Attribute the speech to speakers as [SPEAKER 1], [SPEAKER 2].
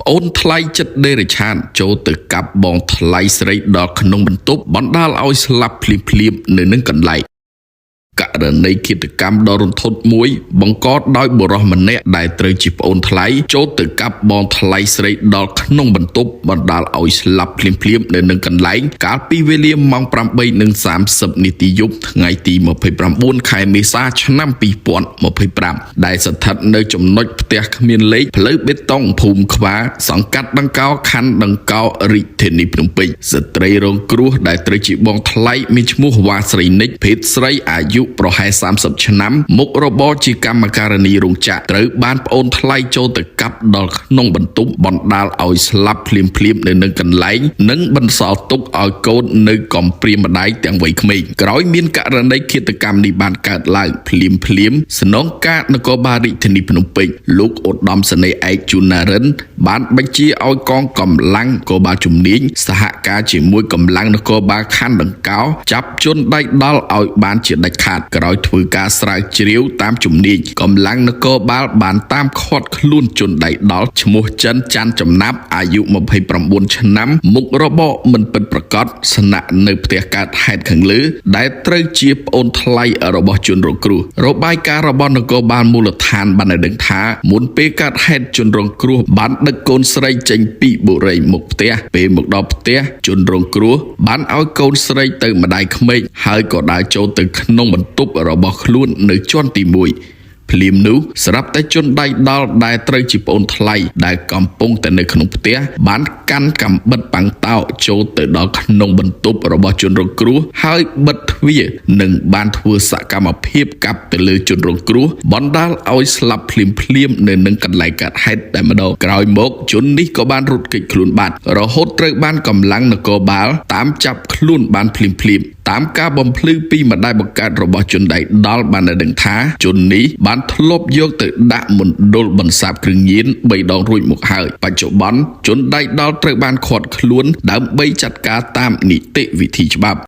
[SPEAKER 1] អូនថ្លៃចិត្តដេរឆានចូលទៅកាប់បងថ្លៃស្រីដល់ក្នុងបន្ទប់បណ្ដាលឲ្យស្លាប់ភ្លាមៗនៅនឹងកន្លែងករណីឃាតកម្មដ៏រន្ធត់មួយបង្កដោយបុរសម្នាក់ដែលត្រូវជាប្អូនថ្លៃចូលទៅកាប់បងថ្លៃស្រីដល់ក្នុងបន្ទប់បណ្ដាលឲ្យស្លាប់ភ្លាមៗនៅនឹងកន្លែងកាលពីវេលាម៉ោង 8:30 នាទីយប់ថ្ងៃទី29 ខែមេសាឆ្នាំ2025ដែលស្ថិតនៅចំណុចផ្ទះគ្មានលេខផ្លូវបេតុងភូមិខ្វាសង្កាត់ដង្កោខណ្ឌដង្កោរាជធានីភ្នំពេញស្ត្រីរងគ្រោះដែលត្រូវជាបងថ្លៃមានឈ្មោះវ៉ាស្រីនិចភេទស្រីអាយុប្រហែល30ឆ្នាំមុខរបរជាកម្មការិនីរោងចក្រត្រូវបានប្អូនថ្លៃចូលទៅកាប់ដល់ក្នុងបន្ទប់បណ្ដាលឲ្យស្លាប់ភ្លាមៗនៅនឹងកន្លែងនិងបន្សល់ទុកឲ្យកូននៅកំព្រាម្ដាយទាំងវ័យក្មេងក្រោយមានករណីឃាតកម្មនេះបានកើតឡើងភ្លាមស្នងការនគរបាលរាជធានីភ្នំពេញលោកឧត្តមសេនីយ៍ឯកជូណារិនបានបញ្ជាឲ្យកងកម្លាំងនគរបាលជំនាញសហការជាមួយកម្លាំងនគរបាលខណ្ឌដង្កោចាប់ជនដៃដល់ឲ្យបានជាដាច់ខាតក្រោយធ្វើការស្រាវជ្រាវតាមជំនាញកម្លាំងនគរបាលបានតាមឃាត់ខ្លួនជនដៃដល់ឈ្មោះចិនច័ន្ទចំណាប់អាយុ29ឆ្នាំមុខរបរមិនពិតប្រាកដស្នាក់នៅផ្ទះកើតហេតុខាងលើដែលត្រូវជាប្អូនថ្លៃរបស់ជនរងគ្រោះរបាយការណ៍របស់នគរបាលមូលដ្ឋានបានដឹងថាមុនពេលកើតហេតុជនរងគ្រោះបានដឹកកូនស្រីចេញពីបុរីមុខផ្ទះពេលមកដល់ផ្ទះជនរងគ្រោះបានឲ្យកូនស្រីទៅម្ដាយក្មេកហើយក៏ដើរចូលទៅក្នុងបន្ទប់របស់ខ្លួននៅជាន់ទី1ភ្លាមនោះស្រាប់តែជនដៃដល់ដែលត្រូវជាប្អូនថ្លៃដែលកំពុងតែនៅក្នុងផ្ទះបានកាន់កាំបិតប៉ាំងតោចូលទៅដល់ក្នុងបន្ទប់របស់ជនរងគ្រោះហើយបិទទ្វារនិងបានធ្វើសកម្មភាពកាប់ទៅលើជនរងគ្រោះបណ្ដាលឲ្យស្លាប់ភ្លាមនៅនឹងកន្លែងកើតហេតុតែម្ដងក្រោយមកជននេះក៏បានរត់គេចខ្លួនបាត់រហូតត្រូវបានកម្លាំងនគរបាលតាមចាប់ខ្លួនបានភ្លាមតាមការបំភ្លឺពីម្ដាយបង្កើតរបស់ជនដៃដល់បានដឹងថាជននេះបានធ្លាប់យកទៅដាក់មណ្ឌលបន្សាបគ្រឿងញៀន3 ដងរួចមកហើយបច្ចុប្បន្នជនដៃដល់ត្រូវបានឃាត់ខ្លួនដើម្បីចាត់ការតាមនីតិវិធីច្បាប់